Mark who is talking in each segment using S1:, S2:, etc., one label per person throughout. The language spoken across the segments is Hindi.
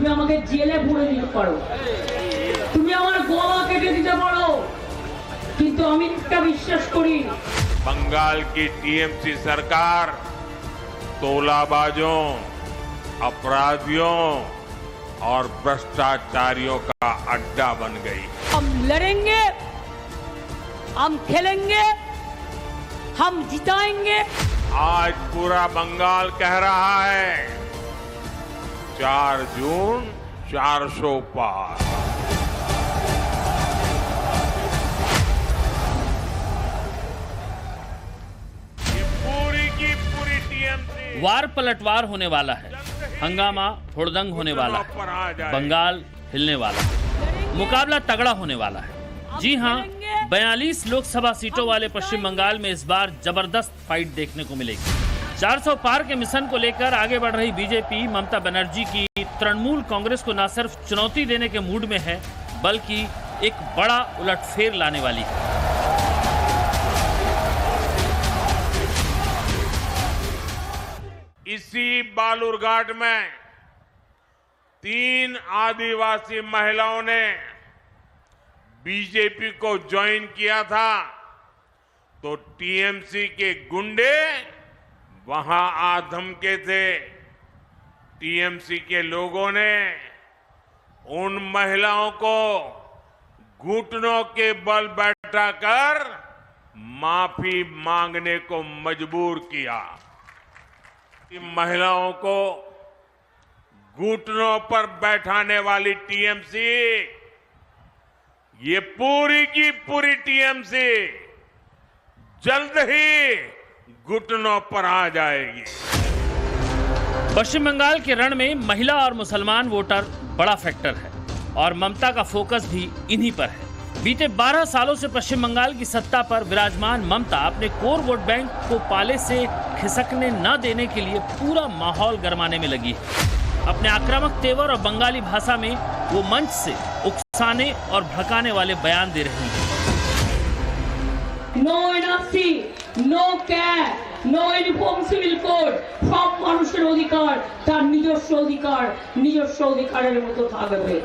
S1: তুমি আমাকে জেলে ভরে দিতে পারো, তুমি আমার গলা কেটে দিতে পারো, কিন্তু আমি একটা বিশ্বাস করি,
S2: बंगाल की टीएमसी सरकार तोलाबाजों, अपराधियों और भ्रष्टाचारियों का अड्डा बन गई।
S1: हम लड़ेंगे, हम खेलेंगे, हम जिताएंगे।
S2: आज पूरा बंगाल कह रहा है 4 जून 400 पार। ये पूरी की पूरी टीएमसी
S3: वार पलटवार होने वाला है, हंगामा हुड़दंग होने वाला है, बंगाल हिलने वाला है, मुकाबला तगड़ा होने वाला है। जी हां, 42 लोकसभा सीटों वाले पश्चिम बंगाल में इस बार जबरदस्त फाइट देखने को मिलेगी। 400 पार के मिशन को लेकर आगे बढ़ रही बीजेपी ममता बनर्जी की तृणमूल कांग्रेस को न सिर्फ चुनौती देने के मूड में है, बल्कि एक बड़ा उलटफेर लाने वाली है।
S2: इसी बालूरघाट में 3 आदिवासी महिलाओं ने बीजेपी को ज्वाइन किया था, तो टीएमसी के गुंडे वहां आ धमके थे। टीएमसी के लोगों ने उन महिलाओं को घुटनों के बल बैठाकर माफी मांगने को मजबूर किया। महिलाओं को घुटनों पर बैठाने वाली टीएमसी, ये पूरी की पूरी टीएमसी जल्द ही घुटनों पर आ जाएगी।
S3: पश्चिम बंगाल के रण में महिला और मुसलमान वोटर बड़ा फैक्टर है और ममता का फोकस भी इन्हीं पर है। बीते 12 सालों से पश्चिम बंगाल की सत्ता पर विराजमान ममता अपने कोर वोट बैंक को पाले से खिसकने न देने के लिए पूरा माहौल गरमाने में लगी है। अपने आक्रामक तेवर और बंगाली भाषा में वो मंच से उकसाने और भड़काने वाले बयान दे रही है।
S1: No NRC, no CAB, no uniform civil code, সব মানুষের অধিকার তার নিজস্ব অধিকারের মতো থাকবে।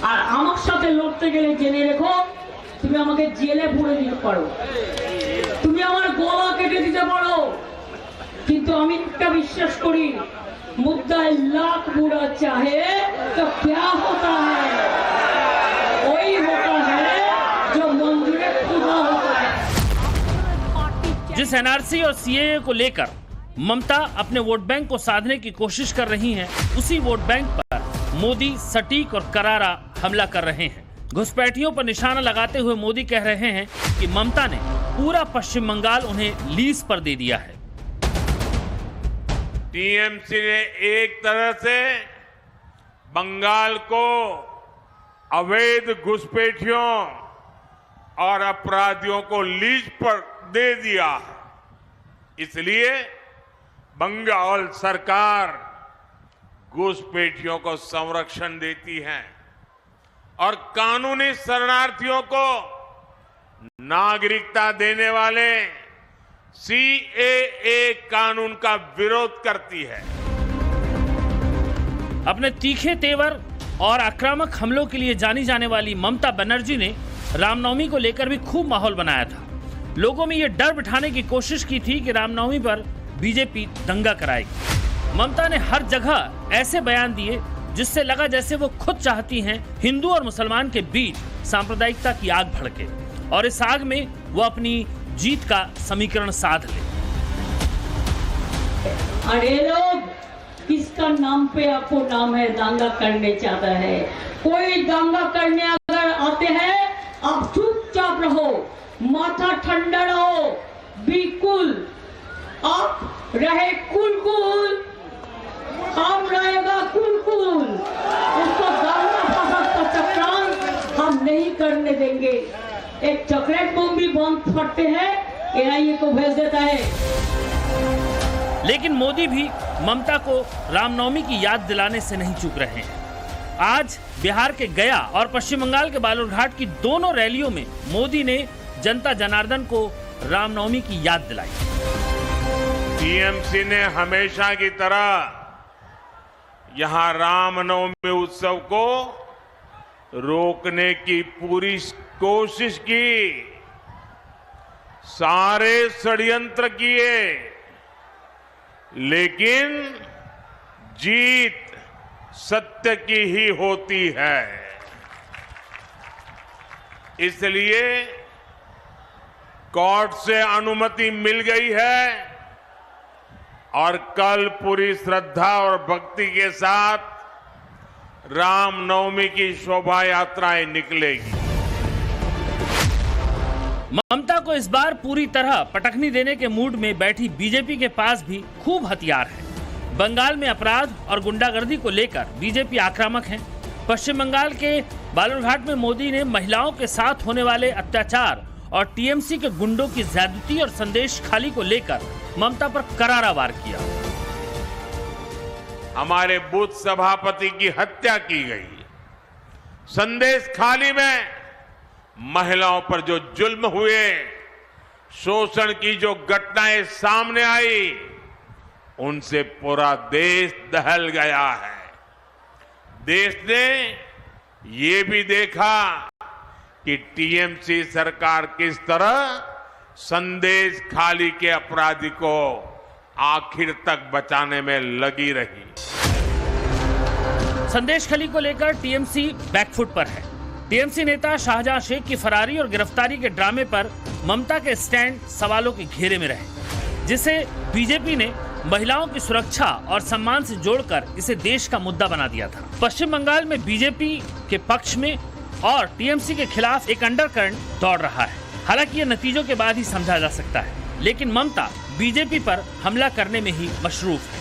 S1: আর আমার সাথে লড়তে গেলে জেনে রেখো, তুমি আমাকে জেলে ভরে দিতে পারো, তুমি আমার গলা কেটে দিতে পারো, কিন্তু আমি একটা বিশ্বাস করি, मुद्दा लाख बुरा चाहे तो क्या होता है, वही होता है जो मंजूर खुदा होता है।
S3: जिस एनआरसी और सीएए को लेकर ममता अपने वोट बैंक को साधने की कोशिश कर रही हैं, उसी वोट बैंक पर मोदी सटीक और करारा हमला कर रहे हैं। घुसपैठियों पर निशाना लगाते हुए मोदी कह रहे हैं कि ममता ने पूरा पश्चिम बंगाल उन्हें लीज पर दे दिया है।
S2: टीएमसी ने एक तरह से बंगाल को अवैध घुसपैठियों और अपराधियों को लीज पर दे दिया है। इसलिए बंगाल सरकार घुसपैठियों को संरक्षण देती है और कानूनी शरणार्थियों को नागरिकता देने वाले सीएए कानून का विरोध करती है।
S3: अपने तीखे तेवर और आक्रामक हमलों के लिए जानी जाने वाली ममता बनर्जी ने रामनवमी को लेकर भी खूब माहौल बनाया था। लोगों में यह डर बिठाने की कोशिश की थी कि रामनवमी पर बीजेपी दंगा कराएगी। ममता ने हर जगह ऐसे बयान दिए जिससे लगा जैसे वो खुद चाहती हैं हिंदू और मुसलमान के बीच सांप्रदायिकता की आग भड़के और इस आग में वो अपनी जीत का समीकरण साध ले।
S1: अरे लोग, किसका नाम पे आपको नाम है दंगा करने चाहता है? कोई दंगा करने अगर आते हैं, आप चुपचाप रहो, माथा ठंडा रहो, बिल्कुल आप रहे कुल, हम रहेगा कुल। उसको दाना फसाद का चक्रांत हम नहीं करने देंगे। एक चॉकलेट बम भी बम फटते हैं, एनआईए को भेज देता है।
S3: लेकिन मोदी भी ममता को रामनवमी की याद दिलाने से नहीं चूक रहे हैं। आज बिहार के गया और पश्चिम बंगाल के बालूरघाट की दोनों रैलियों में मोदी ने जनता जनार्दन को रामनवमी की याद दिलाई।
S2: टीएमसी ने हमेशा की तरह यहां रामनवमी उत्सव को रोकने की पूरी कोशिश की, सारे षड्यंत्र किए, लेकिन जीत सत्य की ही होती है। इसलिए कोर्ट से अनुमति मिल गई है और कल पूरी श्रद्धा और भक्ति के साथ रामनवमी की शोभा यात्राएं निकलेगी।
S3: ममता को इस बार पूरी तरह पटखनी देने के मूड में बैठी बीजेपी के पास भी खूब हथियार है। बंगाल में अपराध और गुंडागर्दी को लेकर बीजेपी आक्रामक है। पश्चिम बंगाल के बालूरघाट में मोदी ने महिलाओं के साथ होने वाले अत्याचार और टीएमसी के गुंडों की ज्यादती और संदेश खाली को लेकर ममता पर करारा वार किया।
S2: हमारे बूथ सभापति की हत्या की गई। संदेश खाली में महिलाओं पर जो जुल्म हुए, शोषण की जो घटनाएं सामने आई, उनसे पूरा देश दहल गया है। देश ने ये भी देखा कि टीएमसी सरकार किस तरह संदेश खाली के अपराधी को आखिर तक बचाने में लगी रही।
S3: संदेश खाली को लेकर टीएमसी बैकफुट पर है। टीएमसी नेता शाहजहां शेख की फरारी और गिरफ्तारी के ड्रामे पर ममता के स्टैंड सवालों के घेरे में रहे, जिसे बीजेपी ने महिलाओं की सुरक्षा और सम्मान से जोड़कर इसे देश का मुद्दा बना दिया था। पश्चिम बंगाल में बीजेपी के पक्ष में और टीएमसी के खिलाफ एक अंडरकरंट दौड़ रहा है। हालांकि ये नतीजों के बाद ही समझा जा सकता है, लेकिन ममता बीजेपी पर हमला करने में ही मशरूफ है।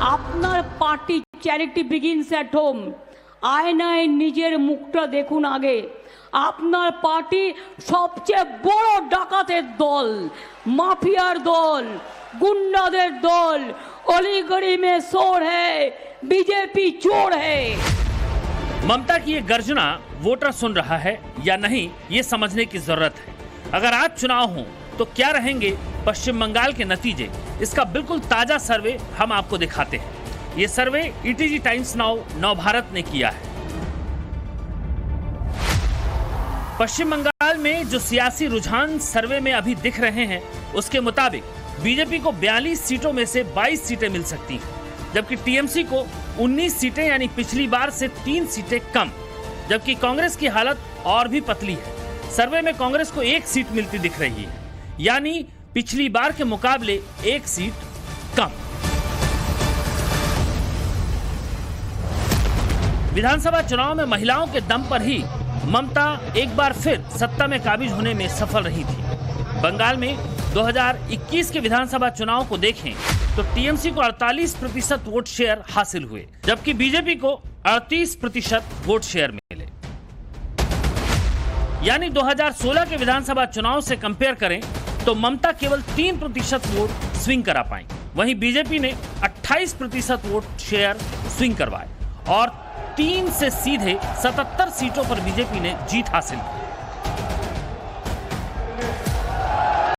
S1: আপনার party charity begins at home. আয়নায় নিজের মুখটা দেখুন আগে। আপনার পার্টি সবচেয়ে বড় ডাকাতের দল, মাফিয়ার দল, গুন্ডাদের দল, অলিগলি में शोर है, बीजेपी चोर है।
S3: ममता की ये गर्जना वोटर सुन रहा है या नहीं, ये समझने की जरूरत है। अगर आज चुनाव हो तो क्या रहेंगे पश्चिम बंगाल के नतीजे, इसका बिल्कुल ताजा सर्वे हम आपको दिखाते हैं। ये सर्वे ईटीजी टाइम्स नाउ नवभारत ने किया है। पश्चिम बंगाल में जो सियासी रुझान सर्वे में अभी दिख रहे हैं, उसके मुताबिक बीजेपी को 42 सीटों में से 22 सीटें मिल सकती हैं, जबकि टीएमसी को 19 सीटें यानी पिछली बार से 3 सीटें कम। जबकि कांग्रेस की हालत और भी पतली है। सर्वे में कांग्रेस को 1 सीट मिलती दिख रही है, यानी पिछली बार के मुकाबले 1 सीट कम। विधानसभा चुनाव में महिलाओं के दम पर ही ममता एक बार फिर सत्ता में काबिज होने में सफल रही थी। बंगाल में 2021 के विधानसभा चुनाव को देखें तो टीएमसी को 48% वोट शेयर हासिल हुए, जबकि बीजेपी को 38% वोट शेयर मिले। यानी 2016 के विधानसभा चुनाव से कंपेयर करें तो ममता केवल 3% वोट स्विंग करा पाई, वहीं बीजेपी ने 28% वोट शेयर स्विंग करवाए और 3 से सीधे 77 सीटों पर बीजेपी ने जीत हासिल की।